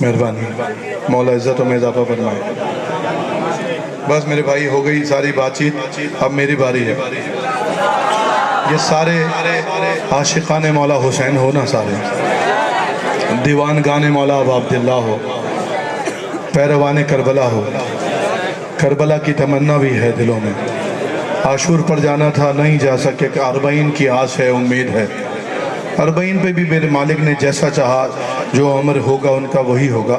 مہربانی مولا عزتوں میں اضافہ فرمائے. بس میرے بھائی ہو گئی ساری بات چیت, اب میری باری ہے. یہ سارے عاشقان مولا حسین ہو نا, سارے دیوان گانے مولا ابا عبداللہ ہو, پیروان کربلا ہو. کربلا کی تمنا بھی ہے دلوں میں, عاشور پر جانا تھا نہیں جا سکے, کہ 40 کی آس ہے امید ہے. 40 پہ بھی میرے مالک نے جیسا چاہا, جو عمر ہوگا ان کا وہی ہوگا.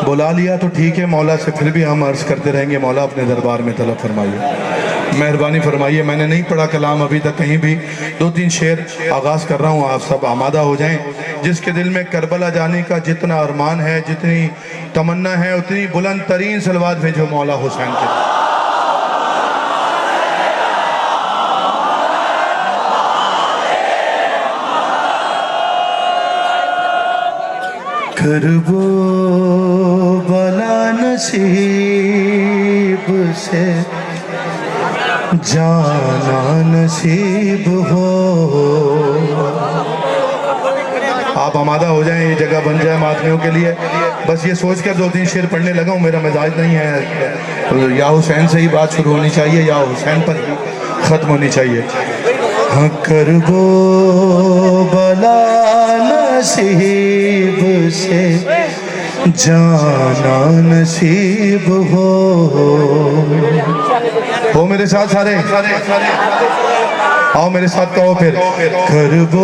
بلا لیا تو ٹھیک ہے مولا سے, پھر بھی ہم عرض کرتے رہیں گے مولا اپنے دربار میں طلب فرمائیے, مہربانی فرمائیے. میں نے نہیں پڑھا کلام ابھی تک کہیں بھی, 2-3 شعر آغاز کر رہا ہوں, آپ سب آمادہ ہو جائیں. جس کے دل میں کربلا جانے کا جتنا ارمان ہے, جتنی تمنا ہے, اتنی بلند ترین صلوات بھیجو مولا حسین کے. کرب و بلا نصیب سے جانا نصیب ہو. آپ آمادہ ہو جائیں, یہ جگہ بن جائے ماتمیوں کے لیے. بس یہ سوچ کر 2-3 شعر پڑھنے لگا ہوں, میرا مزاج نہیں ہے. یا حسین سے ہی بات شروع ہونی چاہیے, یا حسین پر ہی ختم ہونی چاہیے. ہاں کرب و بلا نصیب سے جانا نصیب ہو میرے ساتھ سارے, آؤ میرے ساتھ کہو پھر. کرب و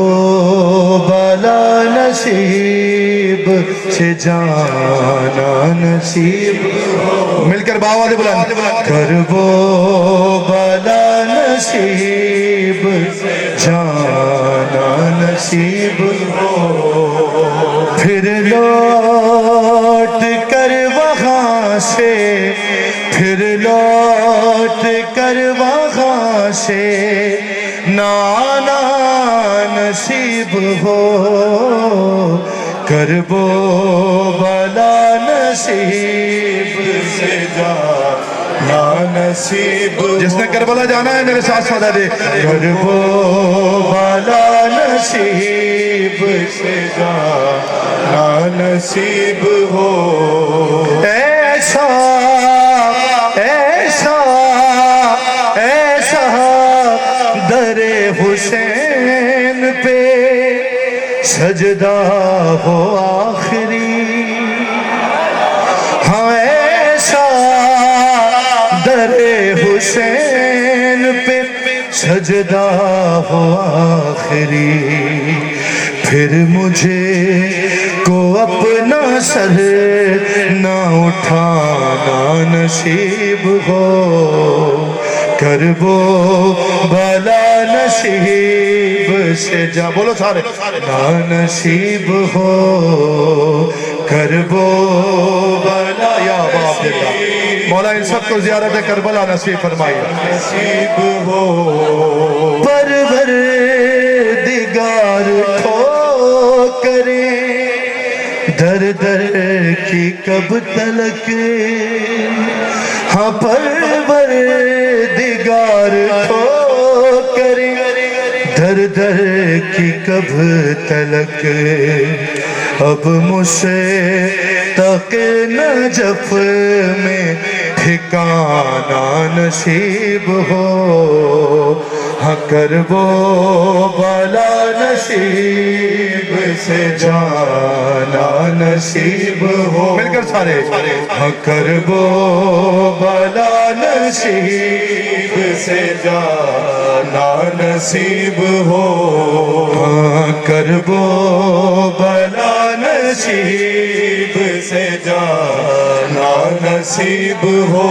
بلا نصیب سے جانا نصیب ہو, مل کر باوالے بلند. کرب و بلا نصیب سے جانا نصیب ہو, پھر لوٹ کر وہاں سے, پھر لوٹ کر وہاں سے نانا نصیب ہو. کرب و بلا نصیب سے جانا نصیب. جس نے کربلا جانا ہے میرے ساتھ سادہ دے. کرب و بلا نصیب سے جانا نصیب ہو. ایسا ایسا ایسا در حسین پہ سجدہ ہو آخری. ہاں ایسا در حسین پہ سجدہ ہو آخری. پھر مجھے کو اپنا سر نہ اٹھانا نصیب ہو. کرب و بلا نصیب سے جا, بولو سارے, نہ نصیب ہو. کرب و بلا, یا باپ اللہ مولا ان سب کو زیارت کربلا نصیب فرمائیے. نصیب ہو. پروردگار کھو کریں در در کی کب تلک. ہاں پروردگار کھو کریں در در کی کب تلک. اب مجھ سے تک نجف میں ٹھکانا نصیب ہو. ہاں کرب و بلا نصیب سے جانا نصیب ہو. مل کر سارے. ہاں کرب و بلا نصیب سے جانا نصیب ہو. ہاں کرب و بلا نصیب سے جانا نصیب ہو.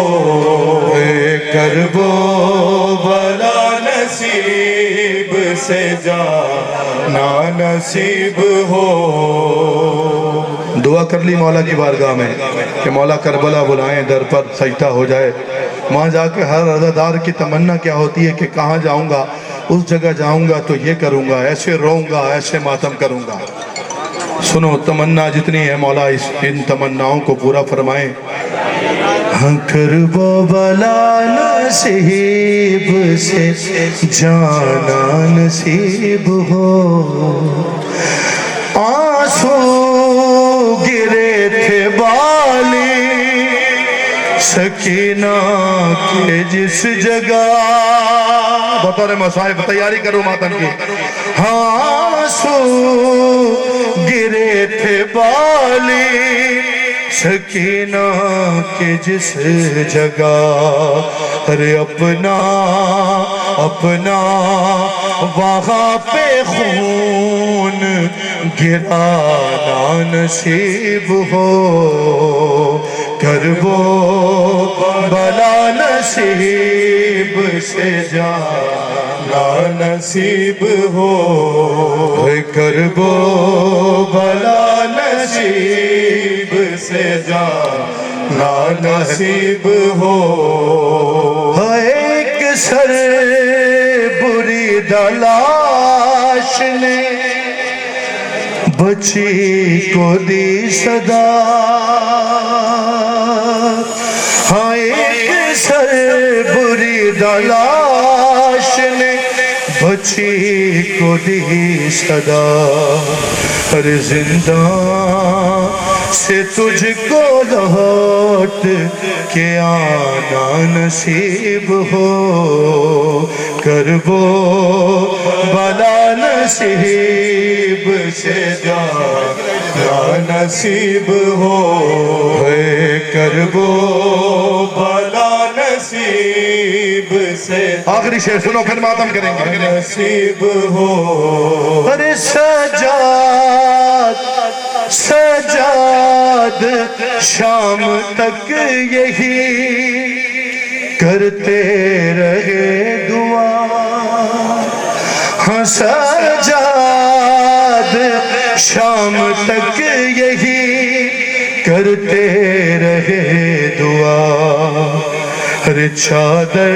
کرب و بلا نصیب سے جانا نصیب ہو. دعا کر لی مولا کی بارگاہ میں کہ مولا کربلا بلائیں, در پر سجدہ ہو جائے. وہاں جا کے ہر عزادار کی تمنا کیا ہوتی ہے کہ کہاں جاؤں گا, اس جگہ جاؤں گا تو یہ کروں گا, ایسے روؤں گا, ایسے ماتم کروں گا. سنو تمنا جتنی ہے مولا ان تمناؤں کو پورا فرمائیں. ہاں کرب و بلا نصیب سے جانا نصیب ہو. آنسو گرے تھے بالی سکینہ کے جس جگہ، بطور مصائب تیاری کرو ماتم کی، آنسو گرے تھے بالی سکینہ کے جس جگہ، ارے اپنا وہاں پہ خون گرانا نصیب ہو، کرب و بلا نصیب سے جانا نصیب ہو، کرب و بلا نصیب سے جانا نصیب ہو، ایک سر بری دلاش نے بچی کو دی صدا، ہاں ایک سر بری دلاش نے بچی کو دی صدا، ارے زندہ سے تجھ کو لوٹ کے آنا نصیب ہو، کرب و بلا نصیب سے جانا نصیب ہو، کرب و بلا نصیب سے، آخری شعر سنو پھر ماتم کریں گے، نصیب ہو، ارے سجاد شام تک یہی کرتے رہے دعا، ہاں سجاد شام تک یہی کرتے رہے دعا، ارے چادر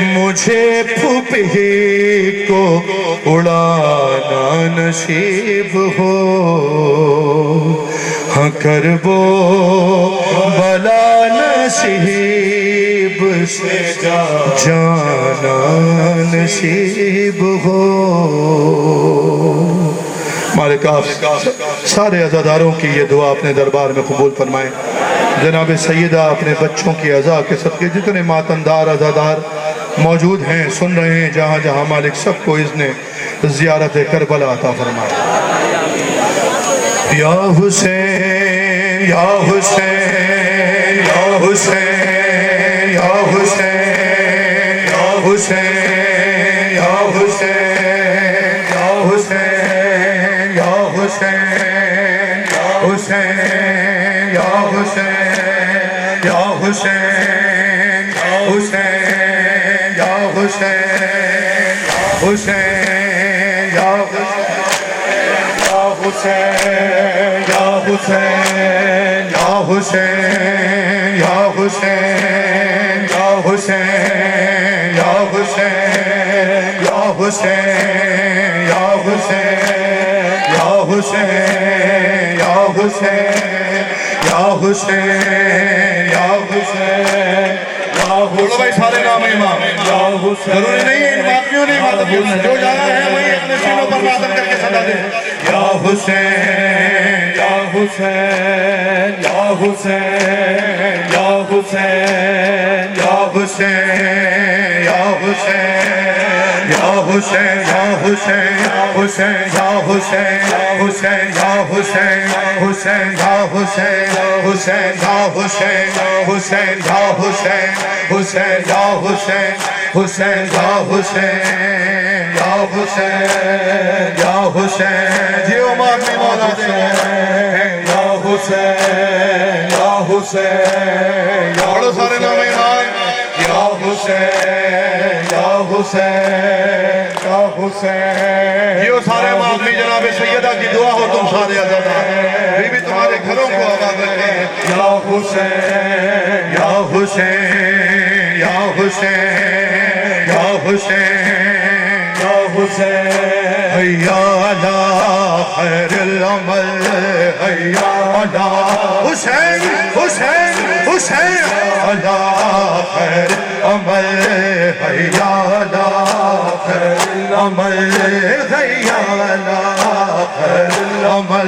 مجھے پھوپھی کو اڑانا نصیب ہو، ہاں کرب و بلا نصیب سے جانا نصیب ہو۔ مالک آپ سارے عزاداروں کی یہ دعا اپنے دربار میں قبول فرمائیں۔ جناب سیدہ اپنے بچوں کی عزا کے صدقے جتنے ماتمدار عزادار موجود ہیں سن رہے ہیں، جہاں جہاں مالک سب کو اذن زیارت کربلا عطا فرمائے۔ یا حسین یا حسین یا حسین یا حسین یا حسین یا حسین یا حسین یا حسین یا حسین یا حسین یا حسین یا حسین یا حسین حسین یا حسین یا حسین یا حسین یا حسین یا حسین یا حسین یا حسین یا حسین یا حسین یا حسین یا حسین یا حسین بولو بھائی سارے نام امام ضروری نہیں ہے ان باقیوں نے ماتم جو جانا ہے وہی اپنے سینوں پر ماتم کر کے صدا دے۔ یا حسین یا حسین یا حسین یا حسین یا حسین یا حسین یا حسین یا حسین حسین یا حسین حسین یا حسین حسین یا حسین حسین یا حسین حسین یا حسین حسین یا حسین حسین یا حسین یا حسین یا حسین جیو ماتمی مولا دے یا حسین یا حسین یا بڑو سارے نام ایمان یا حسین یا حسین یا حسین جیو سارے ماتمی جناب سیدہ کی دعا ہو تم سارے عزادار بی بی تمہارے گھروں کو آباد رکھیں یا حسین یا حسین یا حسین یا حسین یا حسین حیا علی خیر العمل حیا علی حسین حسین حسین علی خیر العمل حیا علی خیر العمل حیا علی خیر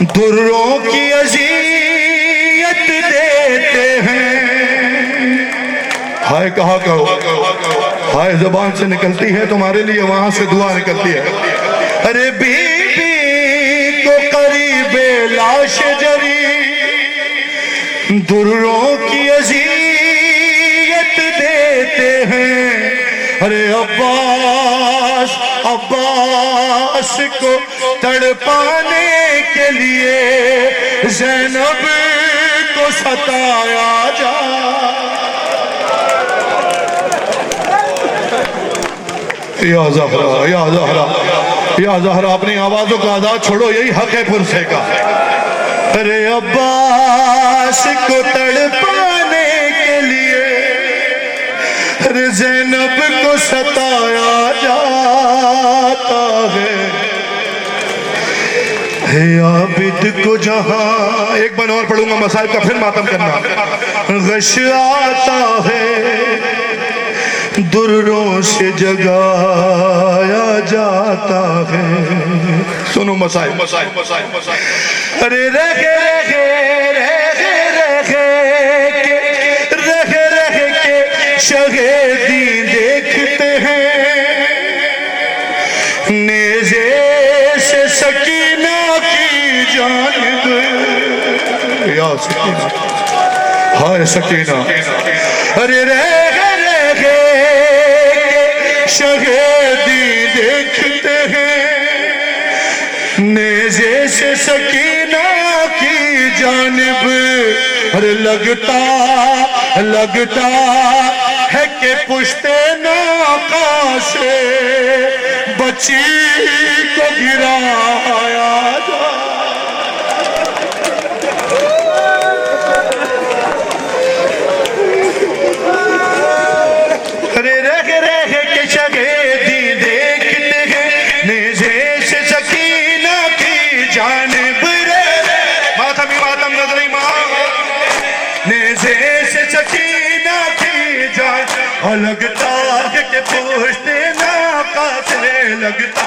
دروں کی اذیت دیتے ہیں. ہائے کہا کرو, ہائے زبان سے نکلتی ہے تمہارے لیے, وہاں سے دعا نکلتی ہے. ارے بی بی کو قریب لاش جری دروں کی اذیت دیتے ہیں. ارے عباس عباس کو تڑپانے کے لیے زینب کو ستایا جا. یا زہرا یا زہرا یا زہرا, اپنی آوازوں کا آزاد چھوڑو, یہی حق ہے پرسے کا. ارے عباس کو تڑپانے کے لیے ارے زینب کو ستایا جاتا ہے. عابد کو جہاں, ایک بار اور پڑھوں گا مصائب کا, پھر ماتم کرنا. غش آتا ہے دروں سے جگایا جاتا ہے. سنو مصائب. ارے رہے کے شہیدی دیکھتے ہیں, نیزے سے سکینہ کی جانب. یا سکینہ, ہائے سکینہ. ارے شہیدی دیکھتے ہیں, نیزے سے سکینہ کی جانب. ارے لگتا ہے کہ پشت ناقہ سے بچی کو گرایا جا. لگتا ہے کہ پشت ناقہ سے, لگتا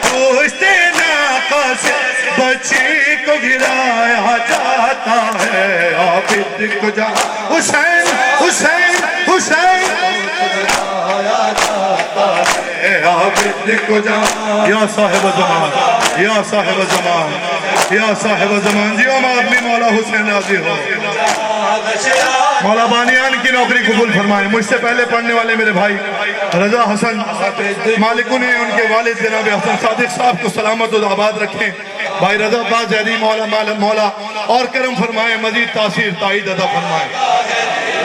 پشت ناقہ سے بچی کو گرایا جاتا ہے. عابد کو جہاں حسین حسین حسین عابد کو جہاں. یا صاحب زمان یا صاحب زمان یا صاحب زمان, جیو اپنی مولا حسین راضی ہو. مولا بانیان کی نوکری قبول فرمائیں. مجھ سے پہلے پڑھنے والے میرے بھائی رضا حسن مالکوں نے ان کے والد جناب حسن صادق صاحب کو سلامت و آباد رکھیں. بھائی رضا باز زہری مولا اور کرم فرمائیں, مزید تاثیر تائید عطا فرمائیں.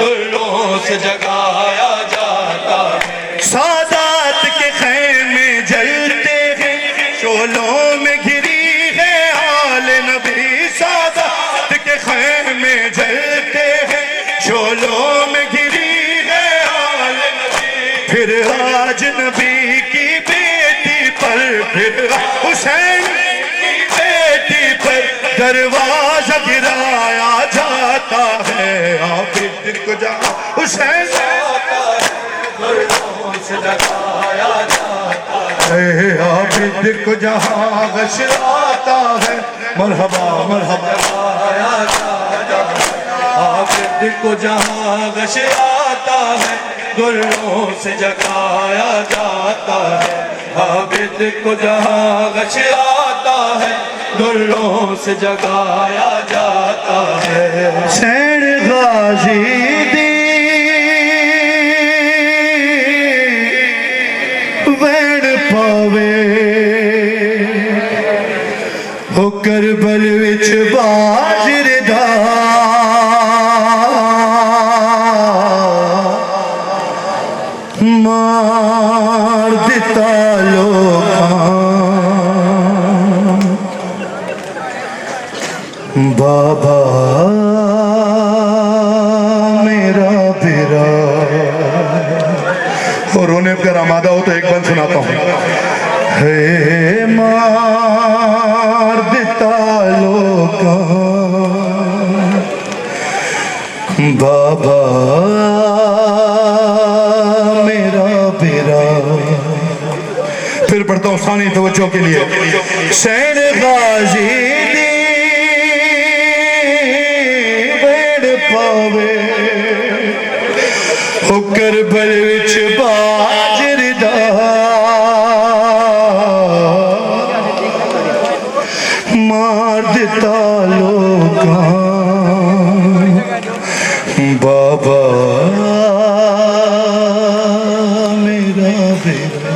دروں سے جگایا جاتا ہے, سادات کے خیمے جلتے ہیں, شعلوں میں گھری ہے آل نبی. سادات کے خیمے جلتے ہیں, شعلوں میں گھری ہے آل نبی. پھر آج نبی کی بیٹی پر, پھر حسین کی بیٹی پر دروازہ گرایا جاتا ہے. عابد کو جہاں حسین دروں سے جگایا جاتا ہے. عابد کو جہاں غش آتا ہے. مرحبا مرحبا. عابد کو جہاں غش آتا ہے, دروں سے جگایا جاتا ہے. عابد کو جہاں غش آتا ہے, دروں سے جگایا جاتا ہے. حسین غازی دی وین پاوے ہو کربل وچ باجر دا, مار دیتا لوکاں بابا میرا بیرا. اور رونے پر آمادہ ہو تو ایک بند سناتا ہوں. ہے مار دیتا لوکاں بابا میرا بیرا. پھر پڑھتا ہوں ثانی توجہ کے لیے. حسین غازی دی پاوے ہو کربل وچ باجر دا مار دیتا لوگاں بابا میرا بیٹا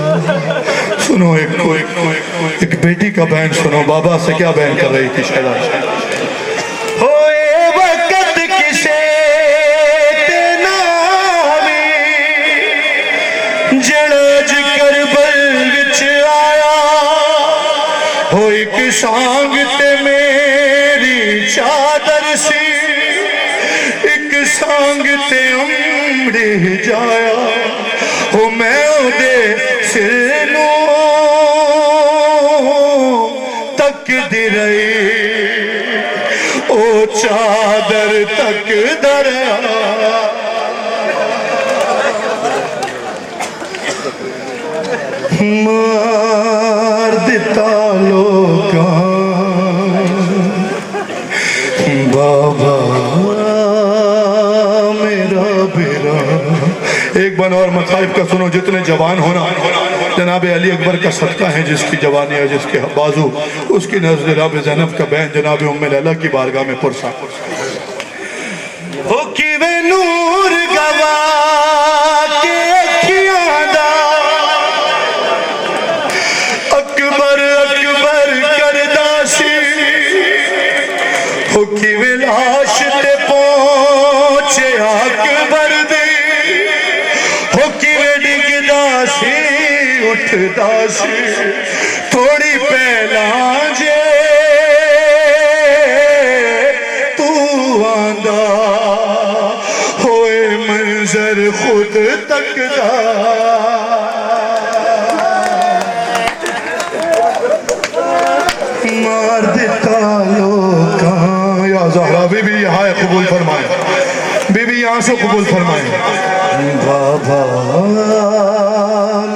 سنو ایک بیٹی کا بہن سنو بابا سے کیا بہن کر رہی تھی شہدہ ہوئے وقت کسے تناوی جڑج کربل وچ آیا ہو ایک سانگ تے میری چادر سی ایک سانگ تے امڑے جایا ہو میں دے سر نو تک دی رہی او چادر تک دریا مار دیتا لوگاں بابا میرا بیرا ایک بن اور مصائب کا سنو جتنے جوان ہونا جناب علی اکبر کا صدقہ ہے جس کی جوانی ہے جس کے بازو اس کی نزد رب زینب کا بہن جناب ام لیلہ کی بارگاہ میں پرسا ہو کیوے نور گوا کے اکھیاں دا اکبر اکبر کردہ سی ہو کیوے لاش تے پہنچے اکبر دی ہو کیوے ڈگدا سی اٹھدا سی تھوڑی پہلا جے تو آندہ ہوئے منظر خود تک دا مار دیتا لوگاں یا زہرہ بی بی یہاں قبول فرمائے بی بی یہاں سے قبول فرمائے بابا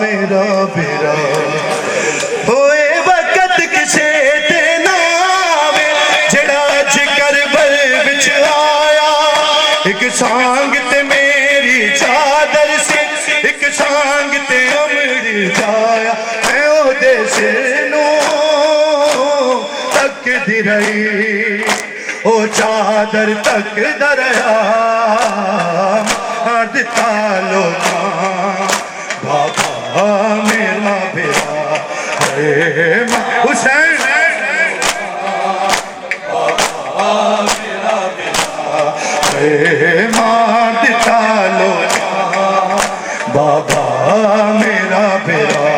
میرا بیرا ہوئے وقت کسے تناوے جڑا کربل وچ آیا ایک سانگ تے میری چادر سے ایک سانگ تے امڑی جایا میں او دے سنو تک دی رہی او چادر تک دریا مار دیتا لوگاں بابا میرا بیرا حسین مار دیتا لوگاں بابا میرا بیرا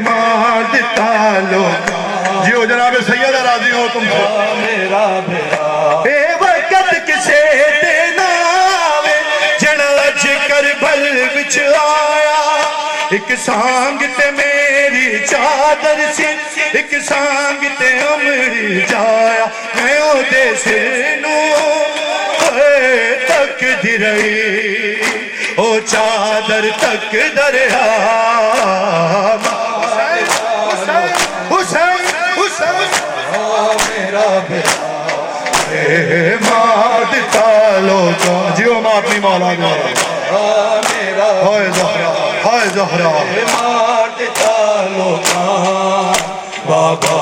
مار دیتا لوگاں جی ہو جناب سیدہ راضی ہو تم سے میرا بیرا اے وقت کسے تناوے جڑج کربل وچ آیا ایک سانگ تے میری چادر سی ایک سانگ تے امڑی جایا میں او دے سنو تک دی رہی او چادر تک دریا حسین میرا بیرا مار دیتا لوگاں جیو ماں اپنی مولا دوارا ہائے زہرہ مار دیتا لوگاں بابا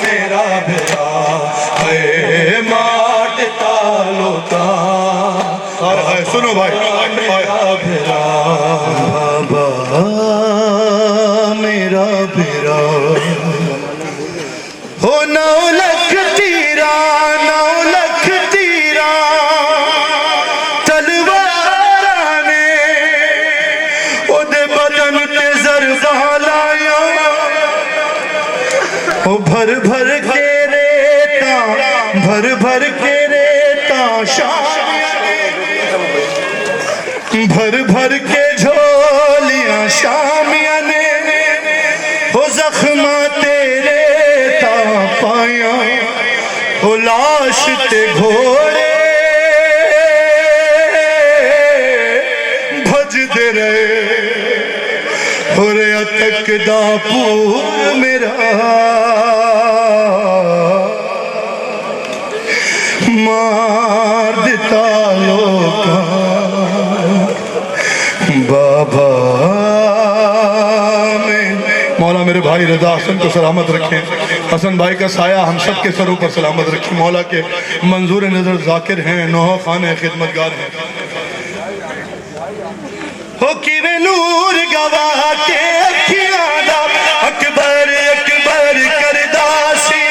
میرا بیرا مار دیتا لوگاں سنو بھائی میرا بیرا بابا میرا بیرا ہو 9 لکھ تیرا 9 لکھ تیرا تلواراں نے او دے بدن تے ضرباں لایا او بھر بھر کے ریتاں بھر بھر کے ریتاں بھر بھر کے جھولیاں شامیاں نے ہو زخمہ تیرے تا پائیاں ہو لاش تے گھوڑے بھج دے رہے ہو رہا تک دا پور میرا مار دے میرے بھائی رضا حسن کو سلامت رکھیں، حسن بھائی کا سایہ ہم سب کے سروں پر سلامت رکھیں، مولا کے منظور نظر ذاکر ہیں، نوحہ خان ہیں، خدمتگار ہیں۔ ہو کیویں نور گواہ کے اکھیاں دا اکبر اکبر کردا سی،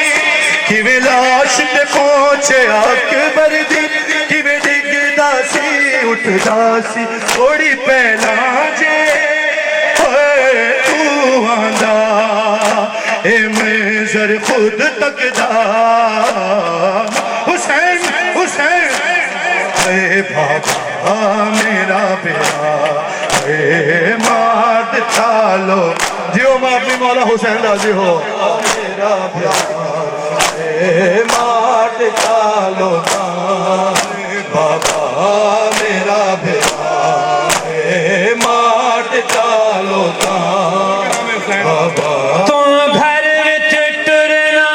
کیویں لاش تے پہنچے اکبر دی، کیویں ڈگدا سی اٹھدا سی، تھوڑی پہلا جے ہوئے تو آندا اے منظر خود تکدا، حسین حسین اے بابا میرا بیٹا اے مات چالو، جیو میں اپنی مولا حسین راضی ہو، میرا پیار اے مات چالو بابا میرا پیار اے مات چالو بابا تو گھر وچ ٹرنا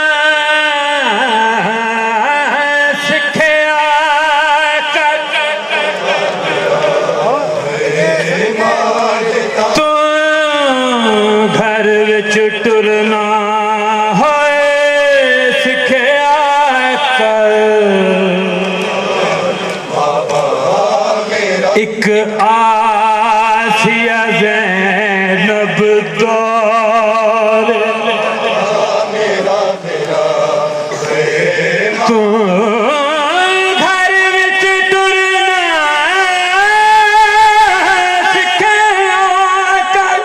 سکھیا کر، تو گھر وچ ٹرنا ہوئے سکھیا کر، ایک آسیہ زینب دور تو گھر وچ ٹرنا سکھیا کر،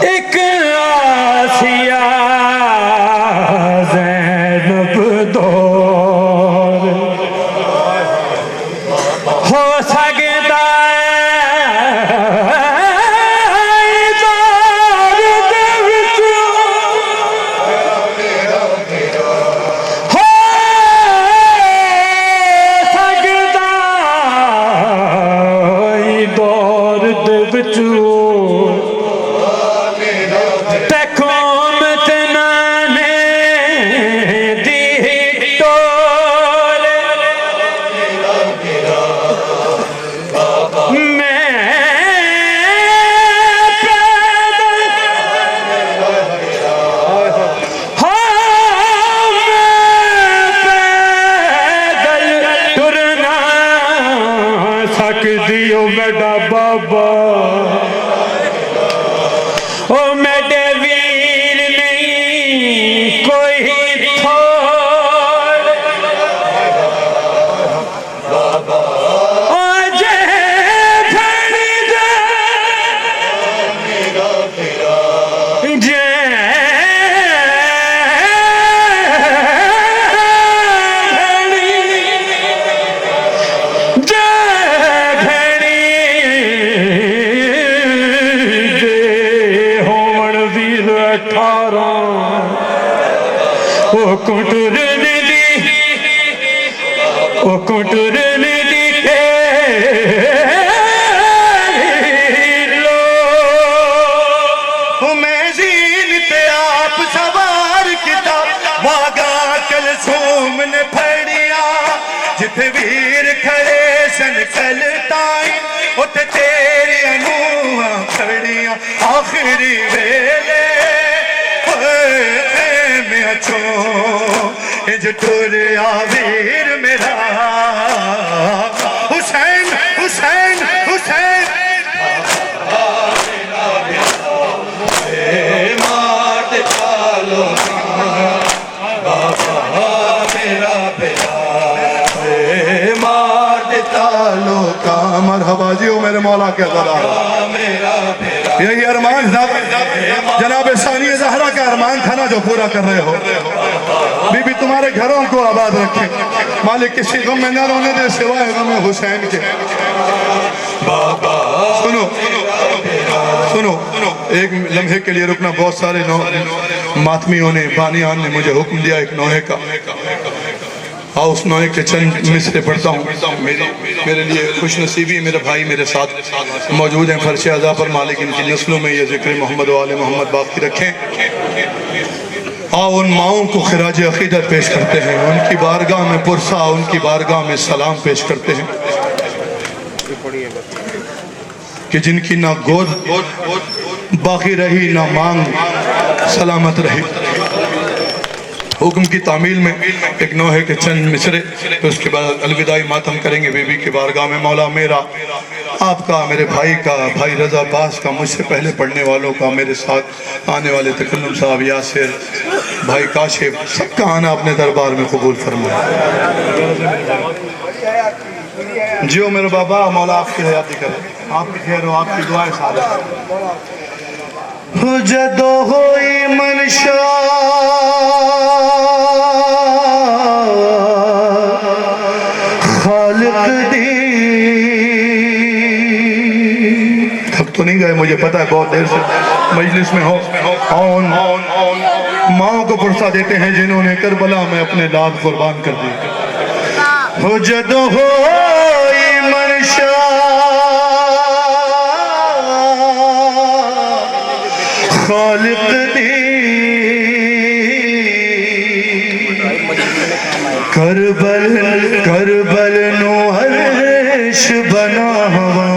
ایک آسیہ زینب دور ہو سکتا دیو میڈا بابا او میڈے ویر نہیں کوئی تھوڑ، او جے بھڑی جے جے او کٹرن دی او کٹرن دی لو میں زین تے آپ سوار کتا واگا کلثوم نے پھڑیا، جتھے ویر کھڑے سن کل تائیں اتے تیری انواں کھڑیاں، آخری ویلے میں اچھو انج ٹوریا ویر میرا حسین حسین حسین اے مات چالو بابا میرا پیار اے مات چالو کا مرحبا جیو میرے مولا کے ذرا میرا پیار، یہی ارمان جناب ثانی زہرا کا ارمان تھا نا جو پورا کر رہے ہو، بی بی تمہارے گھروں کو آباد رکھیں، مالک کسی غم میں نہ رونے دے سوائے غم حسین کے۔ سنو سنو ایک لمحے کے لیے رکنا، بہت سارے ماتمیوں نے بانیان نے مجھے حکم دیا ایک نوحے کا، آؤ اس نوحے کے چند مصرے پڑھتا ہوں۔ میرے لیے خوش نصیبی میرے بھائی میرے ساتھ موجود ہیں، فرش عزا پر مالک ان کی نسلوں میں یہ ذکر محمد و آل محمد باقی رکھیں۔ آؤ ان ماؤں کو خراج عقیدت پیش کرتے ہیں، ان کی بارگاہ میں پرسا، ان کی بارگاہ میں سلام پیش کرتے ہیں۔ کہ جن کی نہ گود باقی رہی نہ مانگ سلامت رہی. حکم کی تعمیل میں ایک نوحے کے چند مصرے، پھر اس کے بعد الوداعی ماتم کریں گے بی بی کی بارگاہ میں. مولا میرا، آپ کا، میرے بھائی کا، بھائی رضا باز کا، مجھ سے پہلے پڑھنے والوں کا، میرے ساتھ آنے والے تکلم صاحب، یاسر بھائی، کاشف، سب کا آنا اپنے دربار میں قبول فرمائے. جیو میرے بابا، مولا آپ کی حیاتی کرے، آپ کی خیر و آپ کی دعائیں ساتھ. جدو ہوئی منشا خالق دی. تھک تو نہیں گئے، مجھے پتا ہے بہت دیر سے مجلس میں ہو. ماں کو پرسہ دیتے ہیں جنہوں نے کربلا میں اپنے لاد قربان کر دی. جدو ہوئی منشا خالق دی. کربل نو عرش بنا ہوا،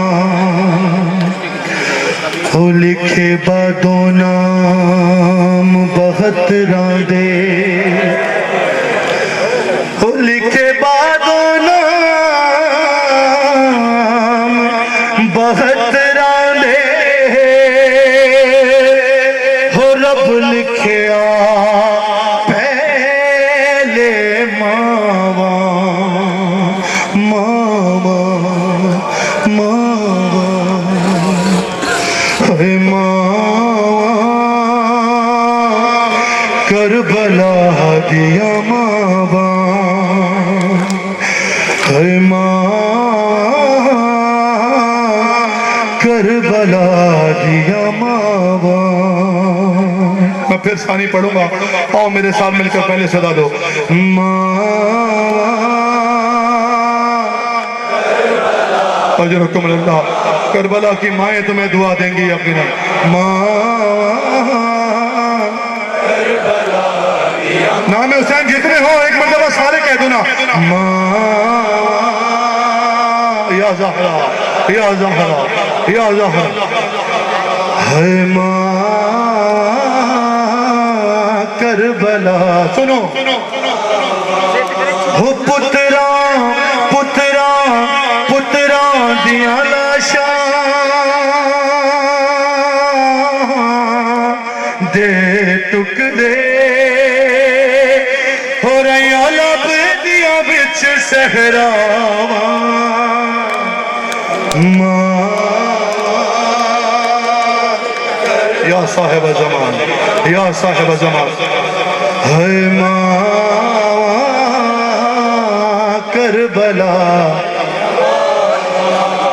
ہو لکھے بادو نام بہتراں دے. ہو لکھے بادو نام بہتراں دے. ہو رب لکھیا پہلے ماوا اے ماوا کربلا دیا ماوا. اے ماں کربلا دیا ماوا. میں پھر ثانی پڑھوں گا، آؤ میرے ساتھ مل کر پہلے صدا دو. اجرکم اللہ. کربلا کی مائیں تمہیں دعا دیں گی یقینا. نام حسین جتنے ہو ایک مرتبہ سارے کہہ دو نا. یا زہرا، یا زہرا، یا زہرا. ہے ماں کربلا. سنو ہو پتراں پتراں پتراں دیاں لاشاں دے ٹکڑے ہو رہیاں لب دیاں بچ صحراواں. یا صاحب زمان، یا صاحب زمان. ہے ماں کربلا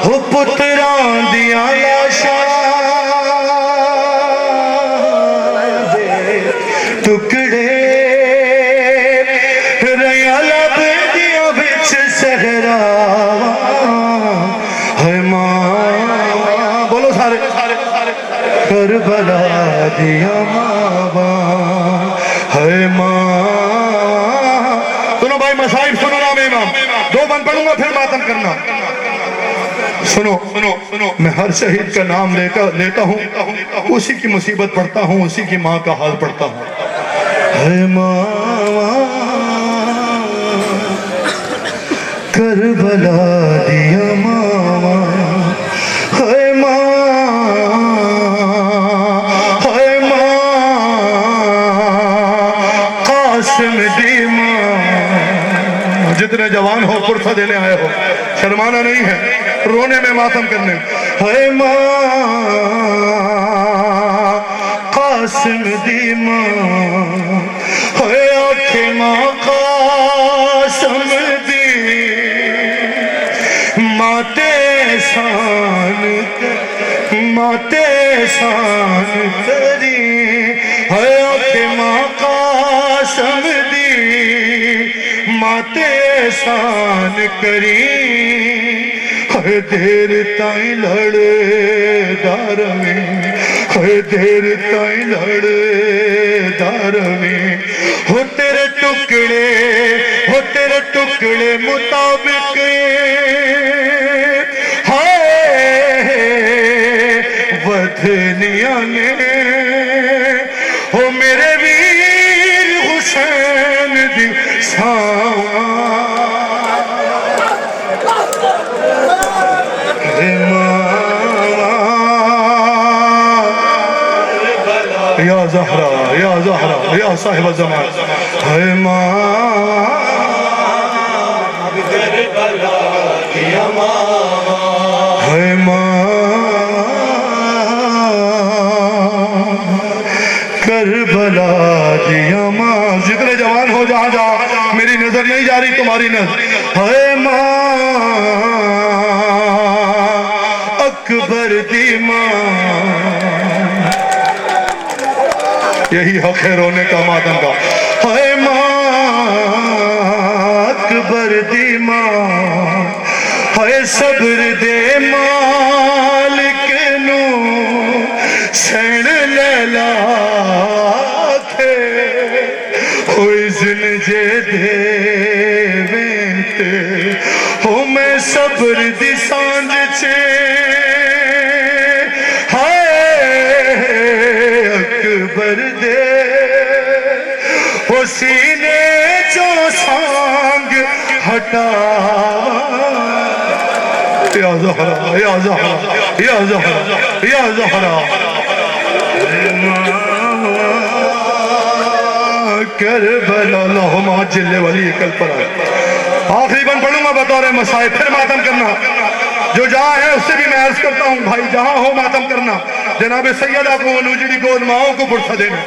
ہو پتراں دیاں لاشاں دے ٹکڑے رہیاں لب دیاں بچ صحراواں. ہے ماں بولو سارے. کربلا دیا ماوا. ہے ماں. سنو بھائی مصائب، سنو نام امام. دو بند پڑھوں گا پھر ماتم کرنا. سنو میں ہر شہید کا نام لیتا ہوں، اسی کی مصیبت پڑھتا ہوں، اسی کی ماں کا حال پڑھتا ہوں. ہے ماں کربلا دیا ماوا. ہے ماں قاسم دی ماں. جتنے جوان ہو پرسہ دینے آئے ہو، شرمانا نہیں ہے، رونے میں ماتم کرنے. ہے ماں قاسم دی ماں. ہے آنکھیں ماں قاسم دی ماتے سان کری. ہے آنکھیں ماں قاسم دی ماتے سان کری. ہے دیر تائیں لڑے دار میں، ہے دیر تائیں لڑے دار میں. ہو تیرے ٹکڑے مطابق ہائے پتھنیاں نے او میرے ویر حسین دی ساواں یا زہرا یا زہرا یا صاحب زمان ہے ماں ہے ماں کربلا دیا ماں ذکر جوان ہو جہاں جا میری نظر نہیں جا رہی تمہاری نظر ہے ماں اکبر دی ماں یہی حق ہے رونے کا ماتم کا ہے ماں اکبر دی ماں ہے صبر دے مالک نو سین لیلا تھے ہوئی زن جے دے وینت ہو میں صبر دی سانج چھے اکبر دے وہ سینے جو سانگ ہٹا یا زہرا یا زہرا یا زہرا یا زہرا کربلا اللہم عجل ولی کل پر آئے آخری بن پڑھوں گا بطور مسائب پھر ماتم کرنا جو جہاں ہے اس سے بھی میں عرض کرتا ہوں بھائی جہاں ہو ماتم کرنا جناب سیدہ کو نوجڑی گود ماؤں کو پرسہ دینا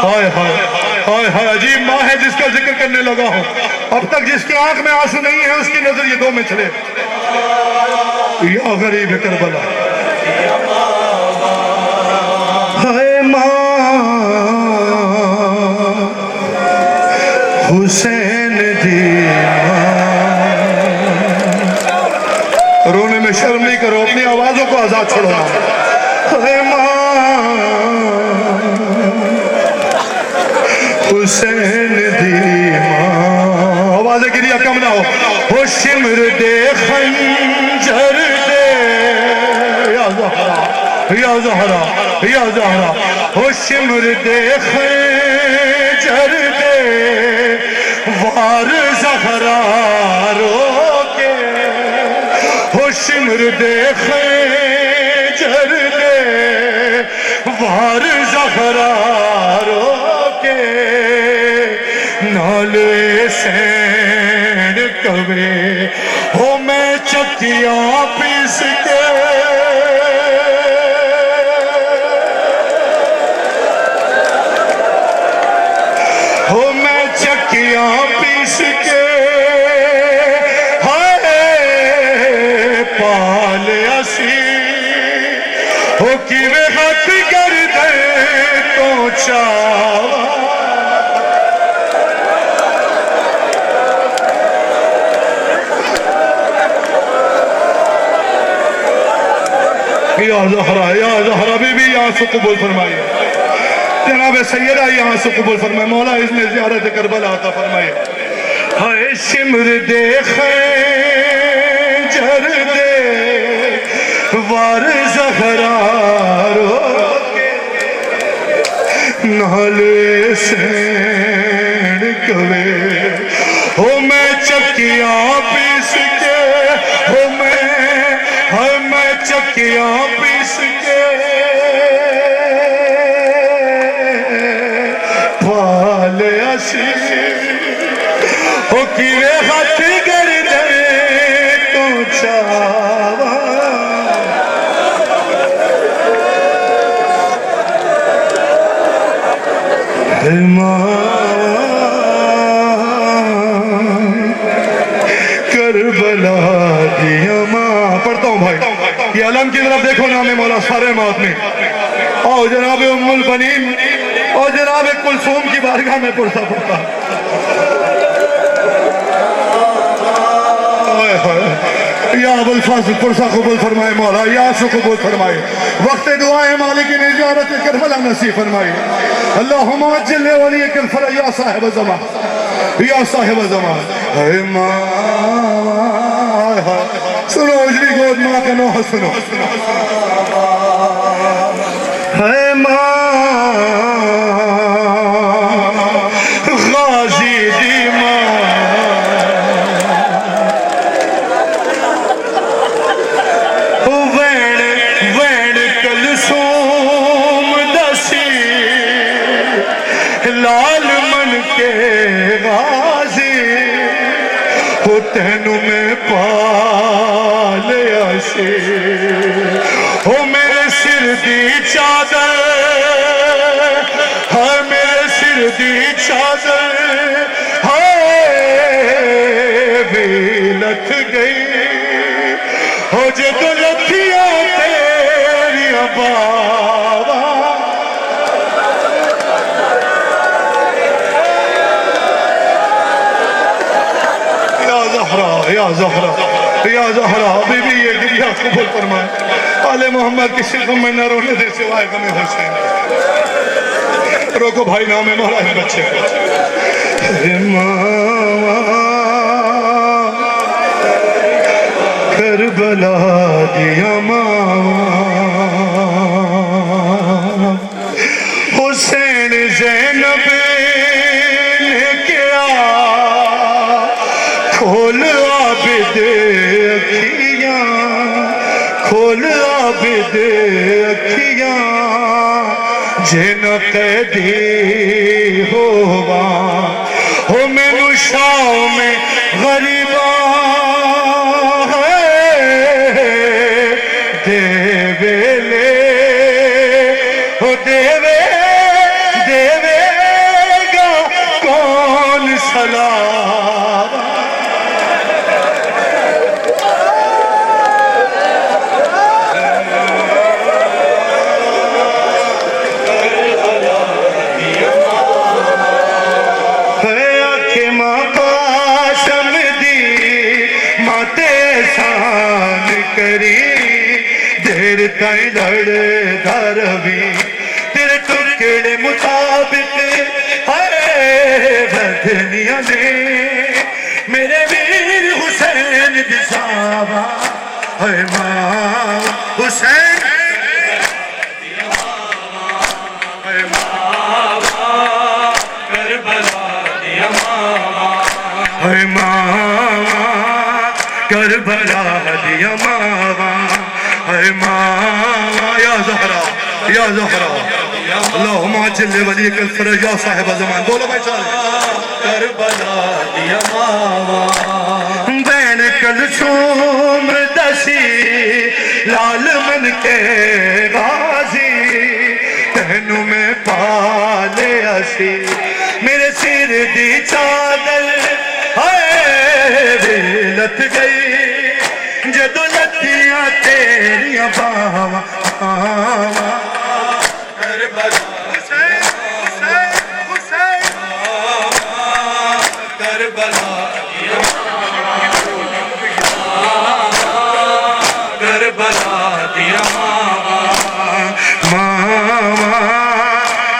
ہائے ہائے ہائے ہائے عجیب ماں ہے جس کا ذکر کرنے لگا ہوں اب تک جس کی آنکھ میں آنسو نہیں ہے اس کی نظر یہ دو میں چلے یا غریب کربلا ہائے ماں حسین دی رونے میں شرم نہیں کرو اپنی آوازوں کو آزاد چھوڑو اے ماں حسین دی ماں آوازیں گریا کم نہ ہو شمر دے خنجر دے یا زہرا یا زہرا یا زہرا شمر دے خنجر دے وار زہرا رو کے شمر دے خنجر دے وار زہرا رو کے نالے سین کوے ہو میں چکیاں پیس کے ہو میں چکیاں پیس کے ہو کیوے ہاتھ کر دے تو چاوا یا زہرا بی بی یہاں سے قبول فرمائیے جناب سیدہ یہاں سے قبول فرمائے مولا اس میں زیارت کربلا عطا فرمائیے ہائے شمر دے خنجر دے وار زہرا رو کے نالے سین کوے ہو میں چکیاں پیس کے ہو میں چکیاں پیس کے پال اسی ہو کیوے ہاتھ گر دے تو چاوا کربلا دیا ماں پڑھتا ہوں بھائی یہ علم کی طرف دیکھو نام مولا سارے موت میں اور جناب ام البنین اور جناب کلثوم کی بارگاہ میں پرسہ پڑھتا یا ابو الفاظل پرسہ قبول فرمائے مولا یا سو قبول فرمائے وقت دعائیں مالک نے زیارت کربلا نصیب فرمائے اللہم عجل ولیک الفرح یا صاحب زمان یا صاحب زمان اے ماں سنو اجری گود ماں کا نوح سنو لال من کے غازی ہو تینوں میں پالیا سی ہو میرے سر دی چادر ہاں میرے سر دی چادر بھی لت گئی ہو جدو لتھیاں تیریاں بابا یا زہرا یا زہرا بی بی یہ گریہ قبول فرمائے آل محمد کسی کو میں نہ رونے دے سوائے غم حسین روکو بھائی نام ہے مولا ہے بچے کربلا دیا ماں حسین زینب نے کیا کھول عابد اکھیاں کھول عابد اکھیاں جن قیدی ہوا ہو میں نشاؤ میں غریباں تائیں لڑ دھر بھی تیرے ٹکڑے مطابق بدھنیاں نے میرے ویر حسین دساوا ہے ماں حسین ہے ماں کربلا دیا ماں ہے ماں کربلا دیا ماں یا زہرا یا زہرا اللہم عجل ولیک الفرج یا صاحب زمان بولو بھائی چالے کربلا دیا ماما بین کلثوم دسی لال من کے غازی تینوں میں پالے اسی میرے سر دی چادر لت گئی جدو لتیاں تیریاں باواں کربلا حسین حسین حسین کربلا کربلا دیا ماما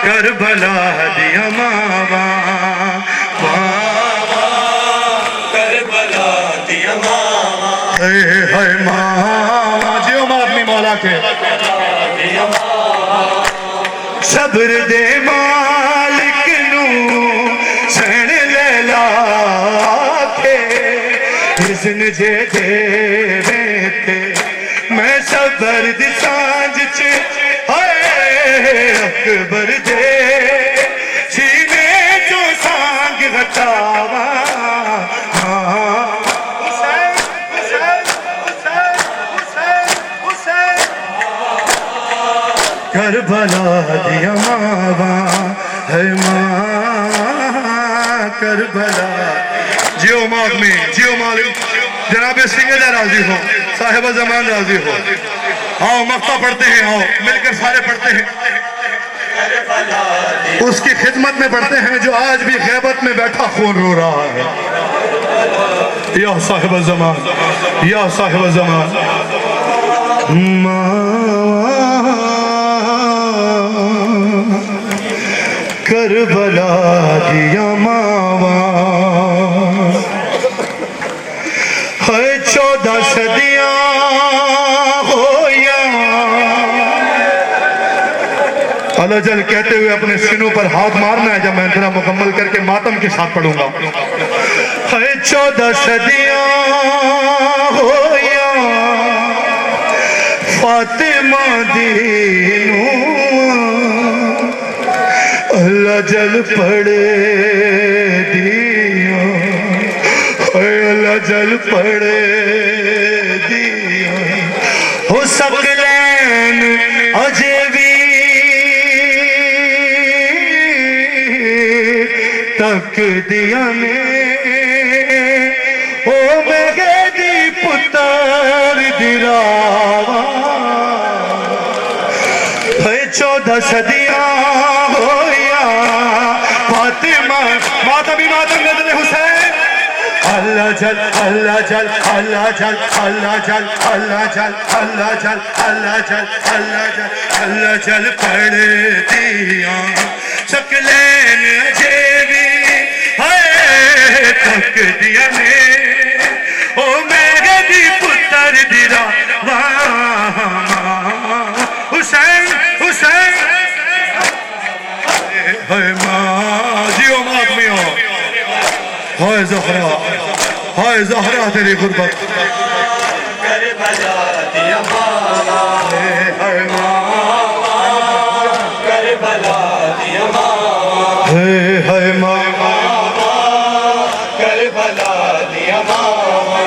کربلا دیا ماما کربلا دیا ماما ہے ماں جیو ماں اپنی مولا کے صبر دے مالک نو سین لیلا کے حسن جے دے بیتے میں صبر دی سانج چے اکبر دے سینے جو سانگ غطاوا کربلا دیا ماں ہے ماں کربلا جیو ماغ میں جیو مالک جناب سنگھلا راضی ہو صاحب زمان راضی ہو آؤ مقطع پڑھتے ہیں آؤ مل کر سارے پڑھتے ہیں اس کی خدمت میں پڑھتے ہیں جو آج بھی غیبت میں بیٹھا خون رو رہا ہے یا صاحب زمان یا صاحب زمان کربلا دیا ماواں ہے 14 صدیاں ہویا اللہ جل کہتے ہوئے اپنے سینوں پر ہاتھ مارنا ہے جب میں انترا مکمل کر کے ماتم کے ساتھ پڑھوں گا ہے 14 صدیاں ہویا فاطمہ دینوں اللہ جل پڑے دیا اللہ جل پڑے دیا ہو سکلین اجے بھی تک دیا نے او میگے دی پتر دیراوا 14 صدیاں ہویا فاطمہ ماتم نظر حسین اللہ جل اللہ جل اللہ جل اللہ جل اللہ جل اللہ جل اللہ جل اللہ جل اللہ جل پڑھ دیا شکلین اجیبی ہے تک دیا نے او میرے دی پتر دیرا حسین حسین ہے ماں جیو ماتمیوں ہائے زہرا تیری غربت کربلا دیا ماما ہے ماں کربلا دیا ماما ہے ماں کربلا دیا ماما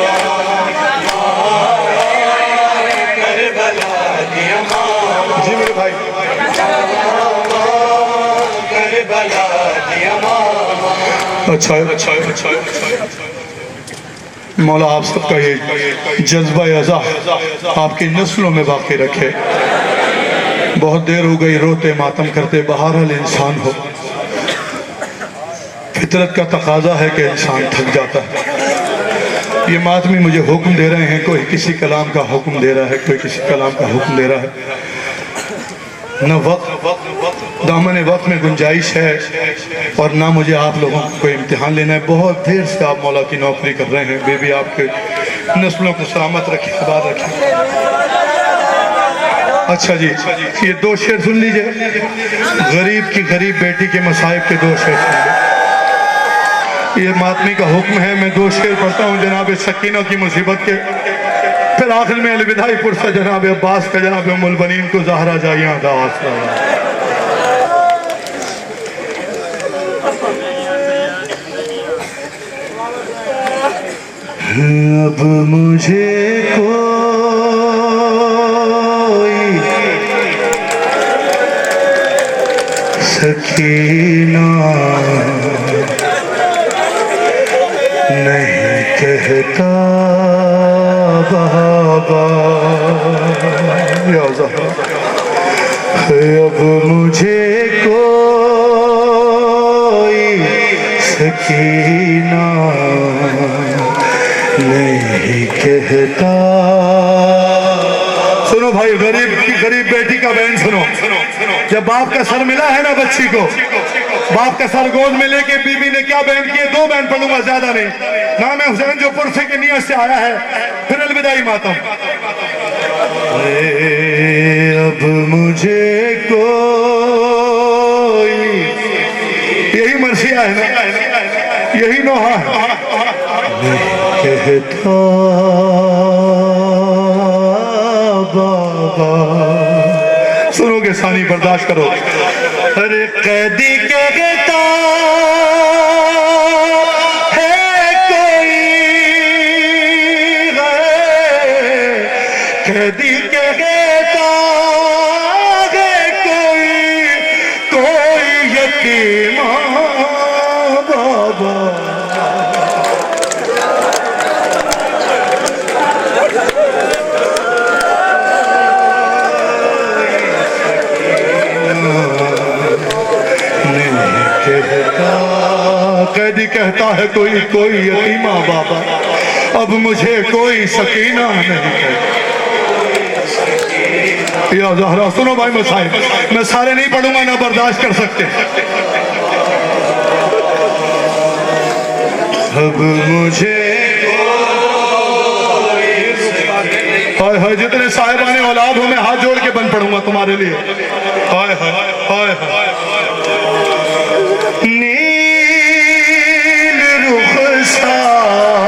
کربلا دیا ماما جی میرے بھائی کربلا دیا ماما اچھا مولا آپ سب کا یہ جذبہ ازا آپ کی نسلوں میں باقی رکھے بہت دیر ہو گئی روتے ماتم کرتے بہرحال انسان ہو فطرت کا تقاضا ہے کہ انسان تھک جاتا ہے یہ ماتمی مجھے حکم دے رہے ہیں کوئی کسی کلام کا حکم دے رہا ہے کوئی کسی کلام کا حکم دے رہا ہے نہ وقت دامن وقت میں گنجائش ہے اور نہ مجھے آپ لوگوں کو کوئی امتحان لینا ہے بہت دیر سے آپ مولا کی نوکری کر رہے ہیں بے بھی آپ کے نسلوں کو سلامت رکھیں آباد رکھیں اچھا جی یہ 2 شعر سن لیجئے غریب کی غریب بیٹی کے مصائب کے 2 شعر سن لیجئے یہ ماتمی کا حکم ہے میں 2 شعر پڑھتا ہوں جناب سکینہ کی مصیبت کے پھر آخر میں الوداعی پرسہ جناب عباس کا جناب ام البنین کو زہرہ جائیاں دا آسرہ اب مجھے کوئی سکینہ نہیں کہتا بابا یا زہرا اب مجھے کوئی سکینہ نہیں کہتا سنو بھائی غریب بیٹی کا بین سنو جب باپ کا سر ملا ہے نا بچی کو باپ کا سر گود میں لے کے بی بی نے کیا بین کیے 2 بین پڑھوں گا زیادہ نہیں نام حسین جو پرسے کی نیت سے آیا ہے پھر الوداعی ماتم اب مجھے کوئی یہی مرثیہ ہے نا یہی نوحہ ہے کہتا بابا سنو گے ثانی برداشت کرو ارے قیدی کہتا ہے کوئی قیدی کہتا ہے کوئی یتیم بابا قیدی کہتا ہے کوئی یتیمہ بابا اب مجھے کوئی سکینہ نہیں کہتا یا زہرا سنو بھائی مسائل میں سارے نہیں پڑھوں گا نہ برداشت کر سکتے اب مجھے ہائے ہائے جتنے صاحبان اولاد ہوں میں ہاتھ جوڑ کے بن پڑھوں گا تمہارے لیے ہائے ہائے ہائے ہائے نیل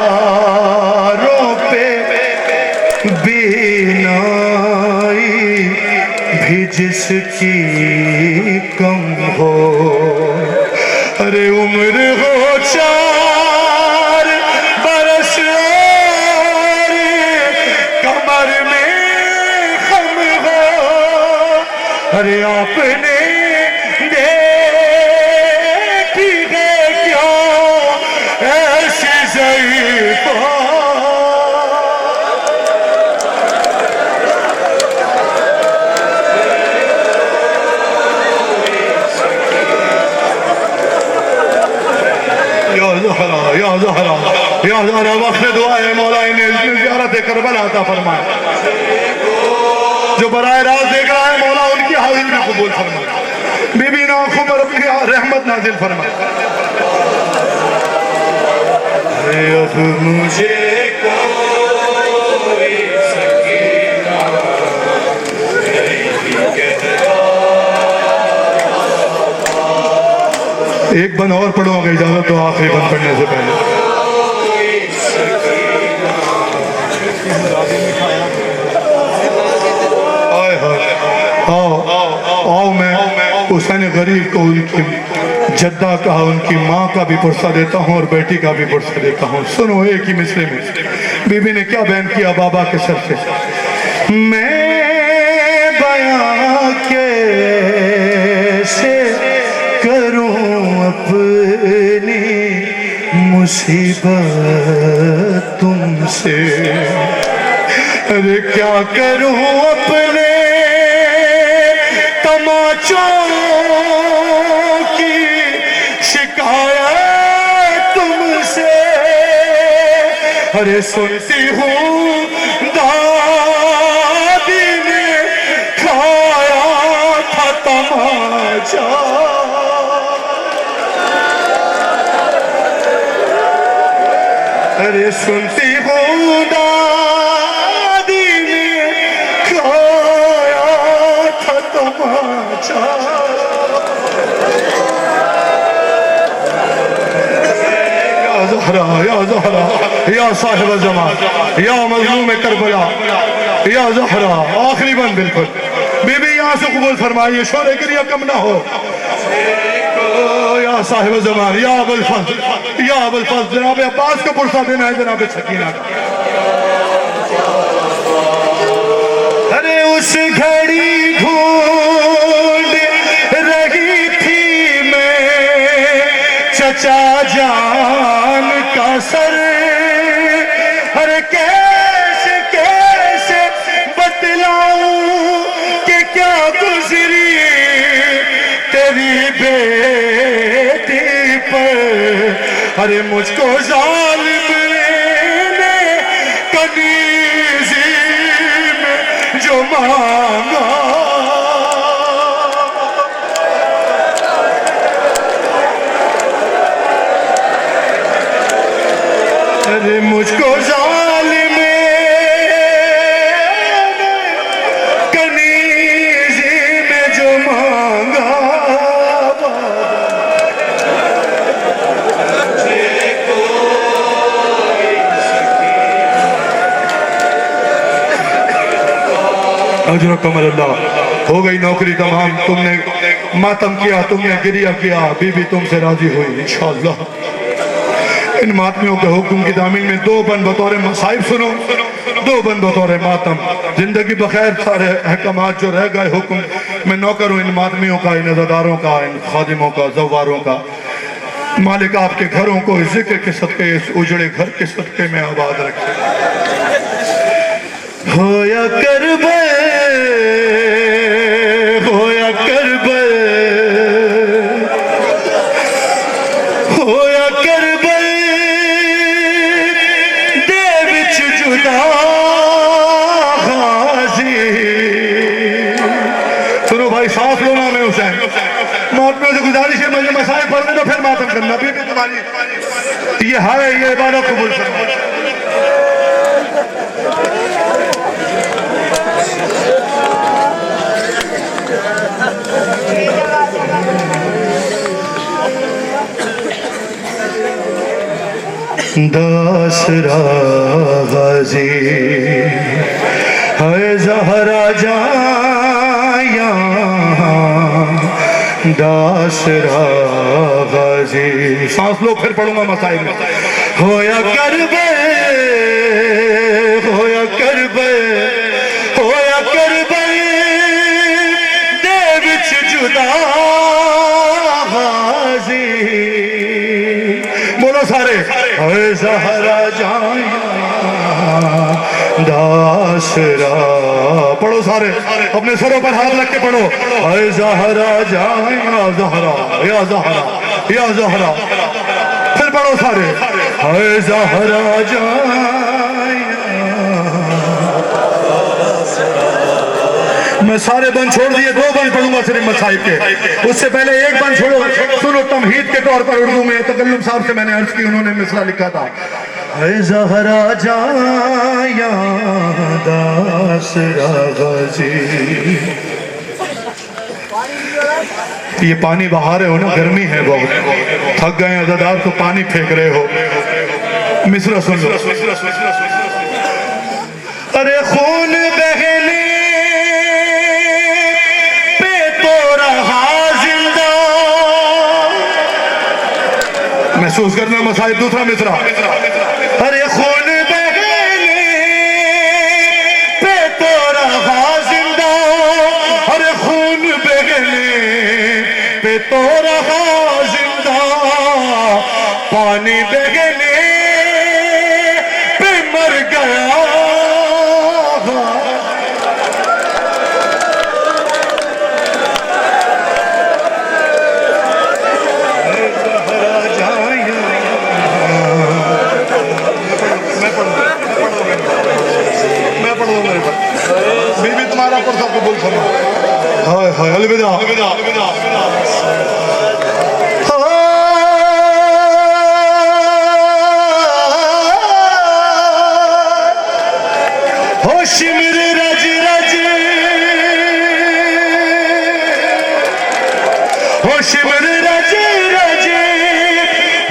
رخساروں پہ بینائی بھی جس کی کم ہو ارے عمر ہو 4 برس اور کمر میں خم ہو، ارے آپ نے دیکھی ہے کیا ایسی ضعیف یا زہرا وقت دعا ہے مولا انہیں زیارت کربلا عطا فرمائے، جو براہ راست دیکھ رہا ہے مولا ان کی حاضری میں قبول فرمائے، بی بی آنکھوں پر اپنی رحمت نازل فرمائے۔ اب مجھے کوئی سکینہ ایک بند اور پڑھو گے اجازت تو آخری بند پڑھنے سے پہلے۔ آؤ میں حسین غریب کو ان کی جدہ کہا، ان کی ماں کا بھی پرسہ دیتا ہوں اور بیٹی کا بھی پرسہ دیتا ہوں۔ سنو ایک ہی مصرے میں بی بی نے کیا بیان کیا بابا کے سر سے، میں بیان کیسے کروں اپنی مصیبت تم سے، ارے کیا کروں اپنے تماچوں کی شکایت تم سے، ارے سنتی ہوں دادی نے کھایا تھا تماچا، ارے سنتی ہوں دادی نے کھایا تھا تماچا، یا زہرا یا زہرا یا صاحب زمان یا مظلوم کربلا یا زہرا، آخری بند بالکل بی بی یہاں سے قبول فرمائیے، شور گریہ کم نہ ہو، یا صاحب زمان یا ابو الفضل جناب عباس کو پرسہ دینا ہے جناب سکینہ کا۔ ارے اس گھڑی ڈھونڈ رہی تھی میں چچا جان کا سر، ارے کیسے کیسے بتلاؤں کہ کیا گزری تیری بیٹی پر، ارے مجھ کو ظالم نے کنیزی میں جو مانگا، ارے مجھ کو ظالم نے کنیزی میں جو مانگا، اجرکم اللہ، ہو گئی نوکری تمام، تم نے ماتم کیا، تم نے گریہ کیا، بی بی تم سے راضی ہوئی انشاءاللہ۔ ان ماتمیوں کے حکم کی تعمیل میں 2 بند بطور مصائب سنو، 2 بند بطور ماتم، زندگی بخیر، سارے احکامات جو رہ گئے حکم میں نوکر ہوں ان ماتمیوں کا، ان عزاداروں کا، ان خادموں کا، زواروں کا، مالک آپ کے گھروں کو اس ذکر کے صدقے، اس اجڑے گھر کے صدقے میں آباد رکھے۔ ہویا کربل ہویا کربل ہویا کربل دے وچ جدا غازی، سنو بھائی سانس لو نام حسین، موت میں سے گزارش ہے مجھے مسائل پڑھنے تو پھر ماتم کرنا، بی بی تمہاری یہ ہے یہ عبادت قبول کرنا۔ داسرا غازی ہے زہرا جائیاں، داسرا غازی غازی. سانس لو پھر پڑھوں گا مسائل میں. ہویا کربے ہویا کربے ہویا کربے دے وچ جدا غازی. بولو سارے. اے زہرا جائیں داسرا. پڑھو سارے اپنے سروں پر ہاتھ رکھ کے پڑھو. اے زہرا جائیں یا زہرا یا زہرا یا زہرا. پھر پڑھو سارے. اے زہرا جائیں. میں سارے بند چھوڑ دیے, 2 بند پڑھوں گا صرف مصائب کے. اس سے پہلے ایک بند چھوڑو. سنو تمہید کے طور پر اردو میں تکلم صاحب سے میں نے عرض کی, انہوں نے مصرع لکھا تھا. اے زہرا جایا داسرا غازی. یہ پانی بہا رہے ہو نا, گرمی ہے بہت, تھک گئے عزادار تو پانی پھینک رہے ہو. مصرع سن لو. ارے خون بہنے پہ تو رہا زندہ. محسوس کرنا مسائل. دوسرا مصرع. ارے خون بہنے پہ تو رہا زندہ. ارے خون بہنے پہ تو رہا زندہ. پانی بہنے پہ مر گیا. بی بی تمہارا پر سب قبول فرما. ہائے ہائے الوداع. ہو شمر رج رج ہو شمر رج رج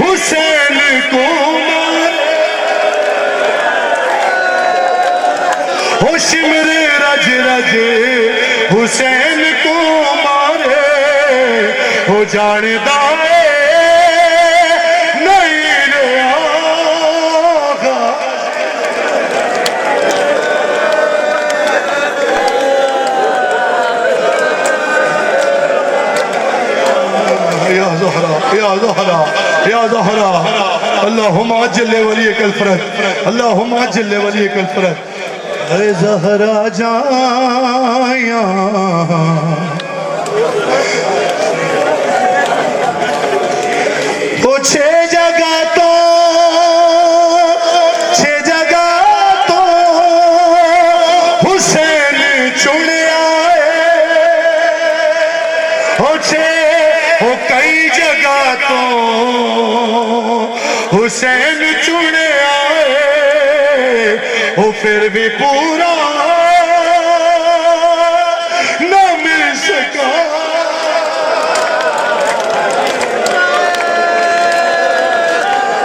حسین کو ہو شمر رج رج حسین کو مارے. ہو جاندہ نہیں رہا. یا زہرا یا زہرا یا زہرا. اللہم عجل لولیک الفرج, اللہم عجل لولیک الفرج. اے زہرا جائیں وہ 6 جگہ تو 6 جگہ تو حسین چن آئے. وہ کئی جگہ تو حسین چن آئے. وہ پھر بھی پورا نہ مل سکا.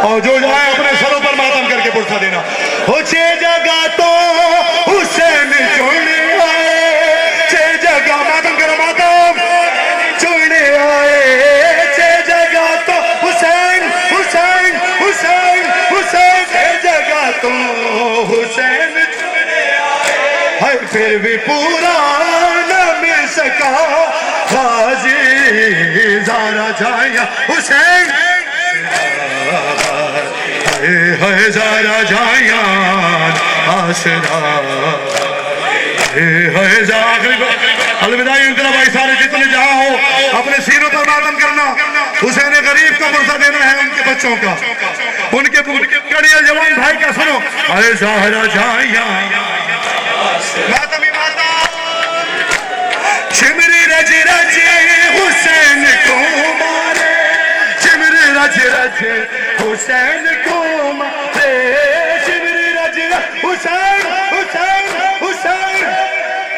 اور جو جائے اپنے سروں پر ماتم کر کے پرسا دینا. وہ 6 جگہ تو حسین چن آئے. 6 جگہ ماتم کرو, ماتم چن آئے. 6 جگہ تو حسین حسین حسین حسین. 6 جگہ تو حسین ہے, پھر بھی پورا نہ مل سکا. غازی زہرا جائیں حسین. ہے زہرا جائیں آسرا. ہے زہرا. الوداعی انقلاب بھائی سارے جتنے جہاں ہو اپنے سینوں پر ماتم کرنا. حسین غریب کا پرسہ دینا ہے, ان کے بچوں کا, ان کے کڑیل جوان بھائی کا. سنو. اے زہرا جائیں ماتمی ماتا. شمر رج رج حسین کو مارے. شمر رج رج حسین کو مارے. شمر رج رج حسین حسین حسین.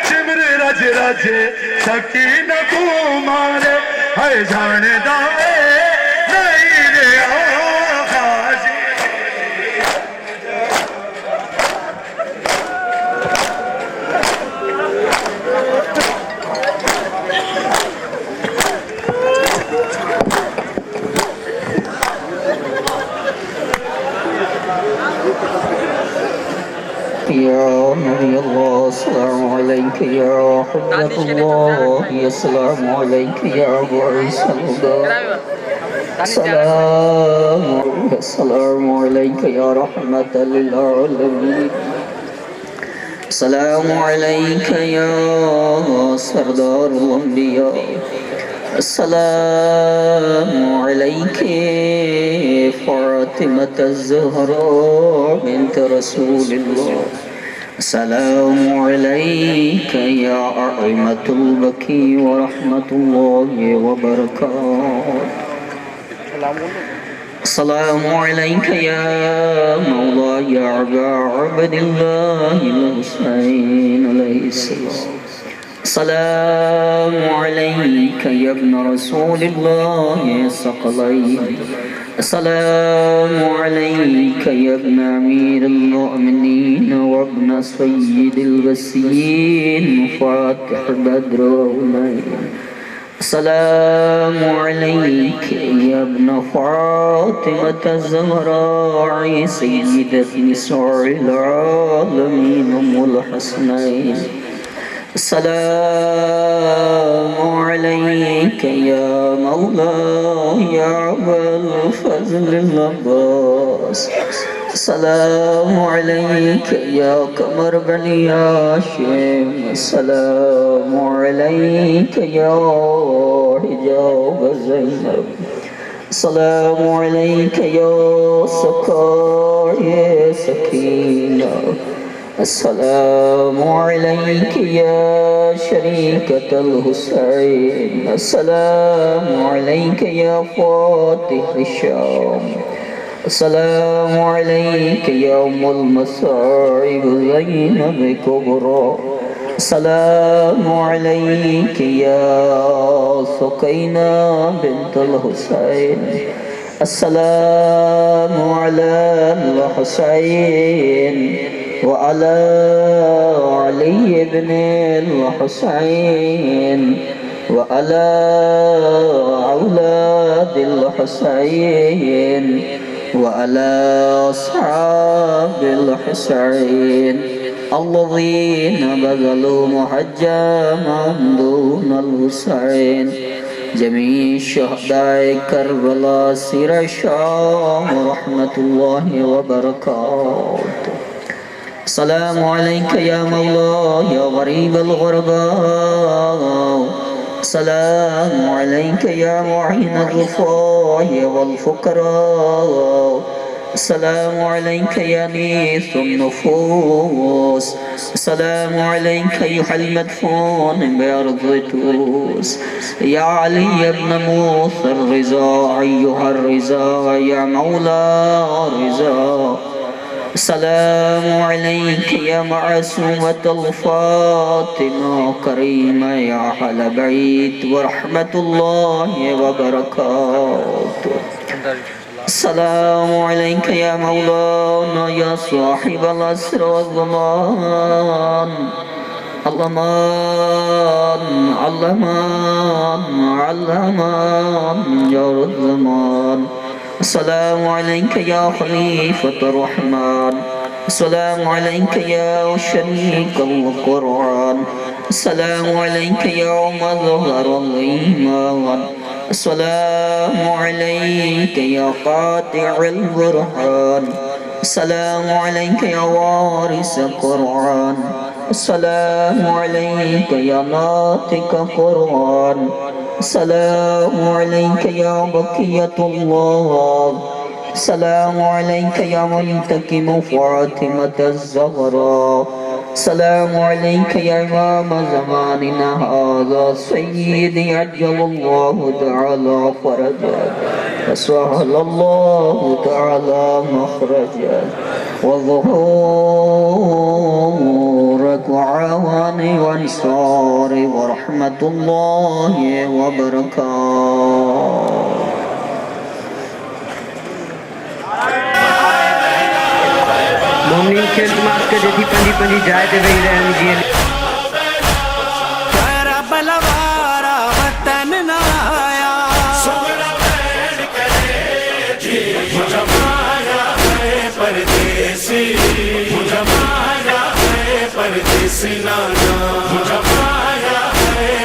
شمر رج رج سکینہ کو مارے. ہے جاندہ نہیں رہا غازی. السلام عليك يا أبو عيسى السلام عليك يا رحمة للعالمين السلام عليك يا سردار الأنبياء السلام عليك فاطمة الزهراء بنت رسول الله السلام عليك يا أئمة البكي ورحمة الله وبركاته السلام عليك يا مولاي أبا عبد الله الحسين عليه السلام السلام عليك يا ابن رسول الله الثقلين السلام عليك يا ابن أمير المؤمنين وابن سيد الوسيين فاتح بدر ونين السلام عليك يا ابن فاطمة الزهراء سيدة نساء العالمين أم الحسنين السلام عليك يا مولاي يا أبا الفضل العباس السلام عليك يا قمر بني هاشم السلام عليك يا حجاب زينب السلام عليك يا سقايا سكينة السلام عليك يا شريكة الحسين السلام عليك يا فاتح الشام السلام عليك يا أم المصائب زينب كبرى السلام عليك يا سكينة بنت الحسين السلام على الحسين وعلى علي بن الحسين وعلى أولاد الحسين وعلى أصحاب الحسين الذين بذلوا محجمهم دون الحسين جميع شهداء كربلاء سير الشام ورحمة الله وبركاته السلام عليك يا مولاي يا غريب الغرباء السلام عليك يا معين الرفاع والفقراء السلام عليك يا نيث النفوس السلام عليك أيها المدفون بأرض توس يا علي بن موسى الرضا أيها الرضا يا مولى الرضا السلام عليك يا معصومة الفاطمة كريمة يا أهل بيت ورحمة الله وبركاته السلام عليك يا مولانا يا صاحب العصر والزمان علمان يا الزمان السلام عليك يا خليفة الرحمن السلام عليك يا شريك القرآن السلام عليك يا مظهر الإيمان السلام عليك يا قاطع البرهان السلام عليك يا وارث القرآن السلام عليك يا ناطق قرآن السلام عليك يا بقية الله السلام عليك يا منتقم فاطمة الزهراء السلام عليك يا إمام زماننا هذا سيدي عجل الله تعالى فرجا وسهل الله تعالى مخرجا وظهورك وعواني وانصاري ورحمة الله وبركاته مومنین کے التماس کے جیسی پنجی پنجی جائے تے وہی رہن جی کربلا وارا وطن نہ آیا سونا بین کرے جی مجھے مایا ہے پردیسی مجھے مایا ہے پردیسی نانا مجھے مایا ہے